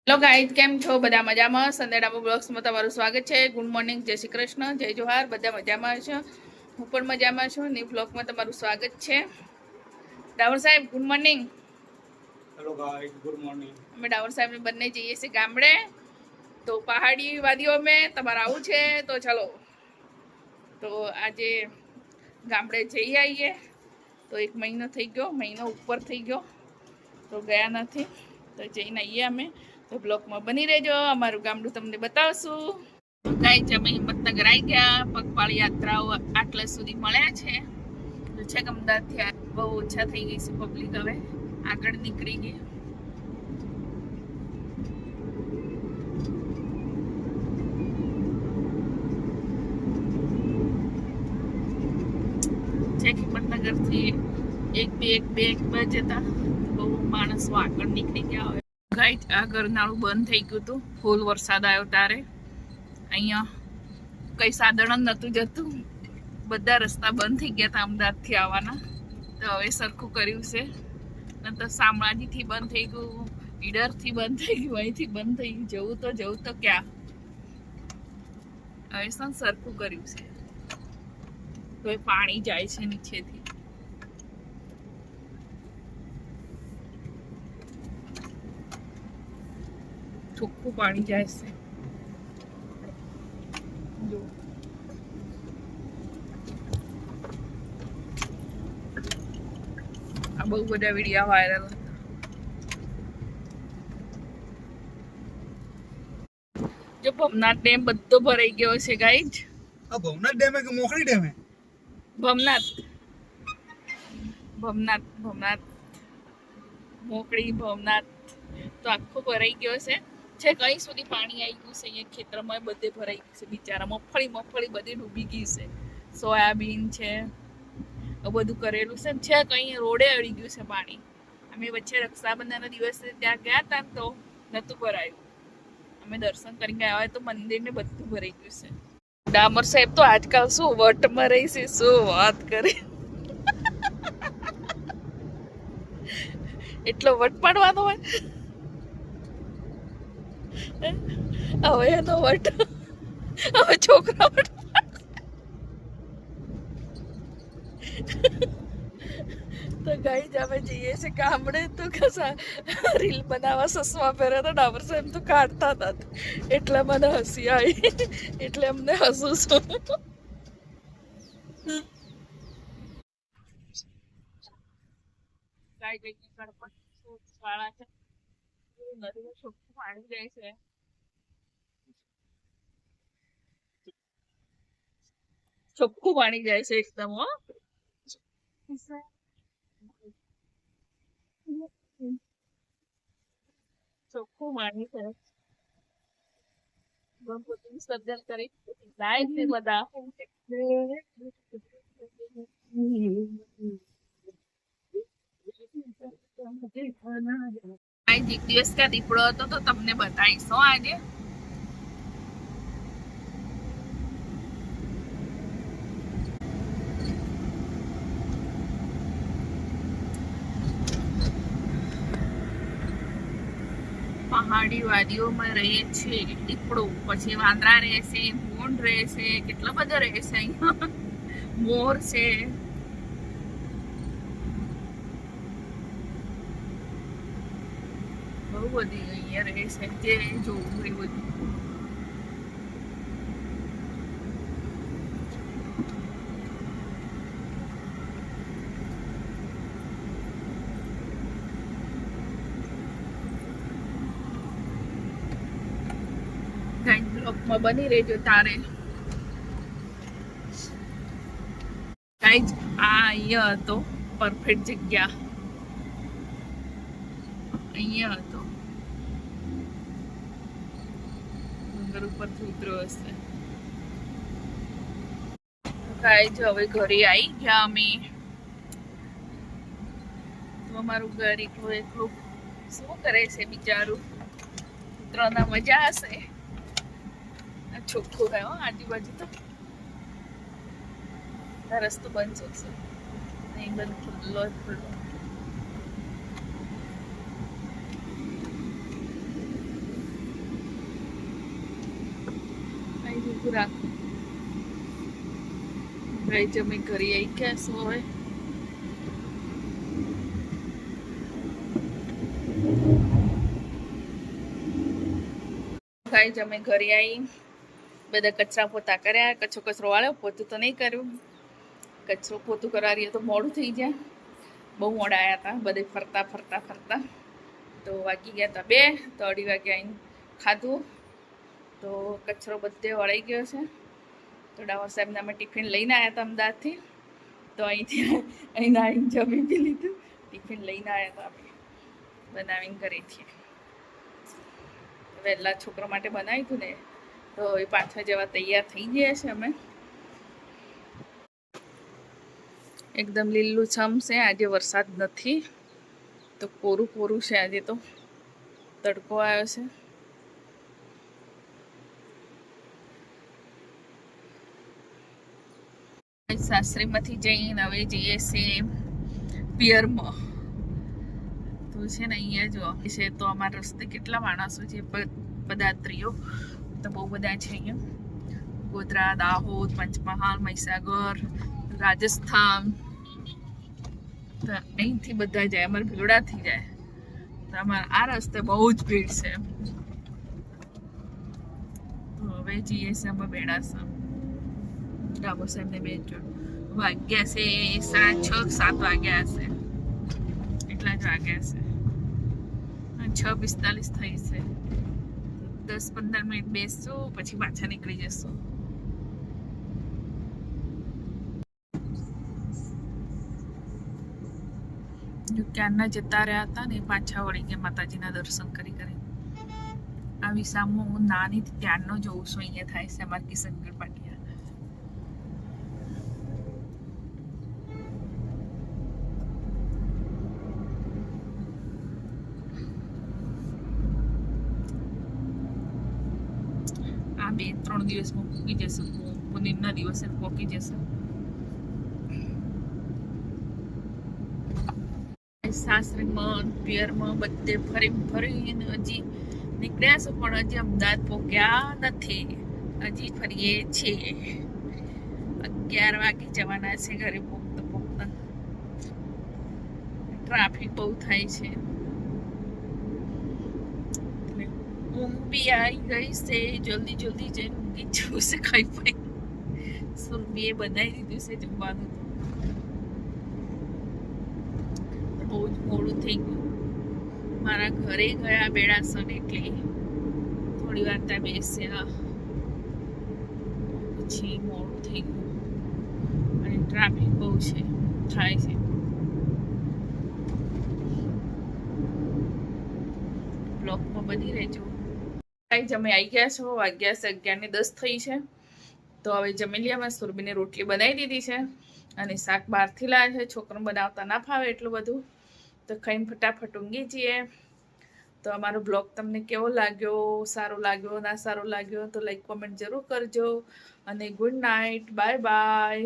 Hello guys, કેમ છો? બધા મજામાં? સંદેડામાં બ્લોગ્સમાં તમારું સ્વાગત છે. ગુડ મોર્નિંગ, જય શ્રી કૃષ્ણ, જય જોહાર. બધા મજામાં છો? હું પણ મજામાં છું. ન્યૂ બ્લોગમાં તમારું સ્વાગત છે. ડાવર સાહેબ, good morning. Hello guys, good morning. અમે ડાવર સાહેબને બંને જઈએ છીએ ગામડે, તો પહાડી વાદીઓ મેં તમારે આવું છે તો ચલો. તો આજે ગામડે જઈ આવીએ. તો 1 મહિનો થઈ ગયો, મહિનો ઉપર થઈ ગયો, તો ગયા નથી. તો જઈને આવીએ અમે. તો બ્લોગમાં બની રહેજો, અમારું ગામડું તમને બતાવશું. ગાઈઝ, અમે હિંમતનગર આવી ગયા. પગપાળી યાત્રાઓ આટલા સુધી મળ્યા છે. તો છેક અમદાવાદથી બહુ ઓછા થઈ ગઈ છે પબ્લિક, હવે આગળ નીકળી ગઈ. છેક હિંમતનગરથી એક બે જતા બહુ માણસો આગળ નીકળી ગયા હોય. ગાઈઝ, આ ગરનાળું બંધ થઈ ગયું હતું. ફૂલ વરસાદ આવ્યો ત્યારે અહીંયા કઈ સાધન જ નહોતું જતું. બધા રસ્તા બંધ થઈ ગયા હતા અમદાવાદથી આવવાના. તો હવે સરખું કર્યું છે. નંતર શામળાજીથી બંધ થઈ ગયું, ઈડરથી બંધ થઈ ગયું, અહીંથી બંધ થઈ ગયું. જવું તો ક્યાં? હવે સરખું કર્યું છે. તો પાણી જાય છે નીચેથી. ચોખ્ખું પાણી જાય છે. જો આ બહુ બધા વિડીયો વાયરલ. જો ભવનાથ ડેમ બધો ભરાઈ ગયો છે ગાઈઝ. આ ભવનાથ ડેમ કે મોખરી ડેમ? ભવનાથ મોકળી ભવનાથ તો આખો ભરાઈ ગયો છે. કઈ સુધી પાણી આવી ગયું છે. અહીંયા ખેતરમાં બધે ભરાઈ ગયું છે. બિચારા મગફળી બધી ડૂબી ગઈ છે. સોયાબીન છે, બધું કરેલું છે. કઈ રોડે અડી ગયું છે પાણી. અમે વચ્ચે રક્ષાબંધનના દિવસે ત્યાં ગયા હતા તો નતું ભરાયું. અમે દર્શન કરીને ગયા હોય તો મંદિરને બધું ભરાઈ ગયું છે. ડામર સાહેબ તો આજકાલ શું વટમાં રહી છે, શું વાત કરે. એટલો વટ પાડવાનો હોય. હવે એનો વટ હવે છોકરા વટ. તો ગાઈઝ, અમે જઈએ છીએ ગામડે. તો કસા રીલ બનાવવા સસમા પહેર્યા તો ડાબર સાહેબ તો કાઢતા હતા, એટલે મને હસી આવી. એટલે અમને હસું છું. પાણી જાય છે. ચોખ્ખું પાણી જાય છે એકદમ. ચોખ્ખું પાણી છે. સર્જન કરી લાઈવ છે બધા. એક દિવસ का દીપડો હતો તો તમને બતાવીશ આજે. પહાડી વાદીઓમાં રહે છે દીપડો, પછી વાંદરા રહેશે, ભૂંડ રહેશે, કેટલા બધા રહેશે. અહીંયા મોર છે. બહુ બધી અહીંયા રહેશે. જે જોવું એ બધું. બ્લોગમાં બની રહેજો તારે. ગાઈઝ, આ અહીંયા હતો પરફેક્ટ જગ્યા. અહીંયા હતો. ડુંગર ઉપરથી ઉતર્યો હશે. ગાઈઝ, હવે ઘરે આવી ગયા અમે. તો અમારું ઘર એકલું શું કરે છે બિચારું. ઉતરવાના મજા હશે. ચોખ્ખું હોય આજુબાજુ તો. રસ્તો બંધ છે, નહીં બંધ ખુલ્લો. ચોખ્ખું રાખ. ભાઈ જમી ઘરે આવી ગયા શું હવે? ભાઈ જમે ઘરે આવી, બધા કચરા પોતા કર્યા. કચરો વાળ્યો, પોતું તો નહીં કર્યું. કચરો પોતું કરવા રહીએ તો મોડું થઈ જાય. બહુ મોડા આવ્યા હતા બધે ફરતા. તો વાગી ગયા હતા 2, તો 2:30 વાગે આવીને ખાધું. તો કચરો બધે વળાઈ ગયો છે. તો ડાવર સાહેબને અમે ટિફિન લઈને આવ્યા હતા અમદાવાદથી. તો અહીંના આવીને જમી બી લીધું. ટિફિન લઈને આવ્યા હતા આપણે બનાવીને ઘરેથી. વહેલા છોકરા માટે બનાવ્યું હતું ને, તો એ 5 જેવા તૈયાર થઈ ગયા છે. અમે એકદમ લીલું છમ છે. આજે વરસાદ નથી, તો કોરું છે. આજે તો તડકો આવ્યો છે. સાસરીમાંથી જઈને હવે જઈએ છીએ પિયરમાં. તો છે ને અહીંયા જો છે, તો અમારા રસ્તે કેટલા માણસો છે, પદાત્રીઓ તો બહુ બધા છે અહીંયા. ગોધરા, દાહોદ, પંચમહાલ, મહીસાગર, રાજસ્થાન, તો અહીંથી બધા જાય, અમારે ભીલોડાથી જાય. તો અમારા આ રસ્તે બહુ જ ભીડ છે. તો હવે જઈએ છીએ અમે બેડાસા. ડાબો સાહેબને 2 જોડ વાગ્યા છે, 6:30-7 વાગ્યા હશે, એટલા જ વાગ્યા છે. 6:45 થઈ છે. 10-15 મિનિટ બેસશું, પછી પાછા નીકળી જશું. જો ક્યારના જતા રહ્યા હતા ને, પાછા વળી ગયા માતાજીના દર્શન કરી. આ વિસામો હું નાની ત્યારનો જોઉં છું. અહીંયા થાય છે અમારા કિશનગઢ પાટિયા. આ 2-3 દિવસમાં પૂકી જશે. પુનીમના દિવસે પોકી જશે. સાસરીમાં, પિયરમાં બધે ફરીને હજી નીકળ્યા છો, પણ હજી અમદાવાદ પોક્યા નથી. હજી ફરીએ છીએ. 11 વાગે જવાના છે ઘરે. પોકતા ટ્રાફિક બહુ થાય છે. ઊંઘ બી આવી ગઈ છે. જલ્દી જઈને ઊંઘી જવું છે. ખાઈ પાઈ સુરબીએ બનાવી દીધું છે જમવાનું. બહુ જ મોડું થઈ ગયું. મારા ઘરે ગયા બેડાસન, એટલે થોડી વાર ત્યાં બેસ્યા, પછી મોડું થઈ ગયું. અને ટ્રાફિક બહુ છે, થાય છે. બ્લોકમાં બની રહેજો. અમે આવી ગયા છો. વાગ્યા છે 11:10 થઈ છે. તો હવે જમી લઈએ. અમે સુરબીને રોટલી બનાવી દીધી છે, અને શાક બહારથી લાવ્યા છે. છોકરાને બનાવતા ના ફાવે એટલું બધું, તો ખાઈને ફટાફટ ઊંઘી જઈએ. તો અમારો બ્લોગ તમને કેવો લાગ્યો? સારો લાગ્યો, ના સારો લાગ્યો તો લાઈક કોમેન્ટ જરૂર કરજો. અને ગુડ નાઇટ, બાય.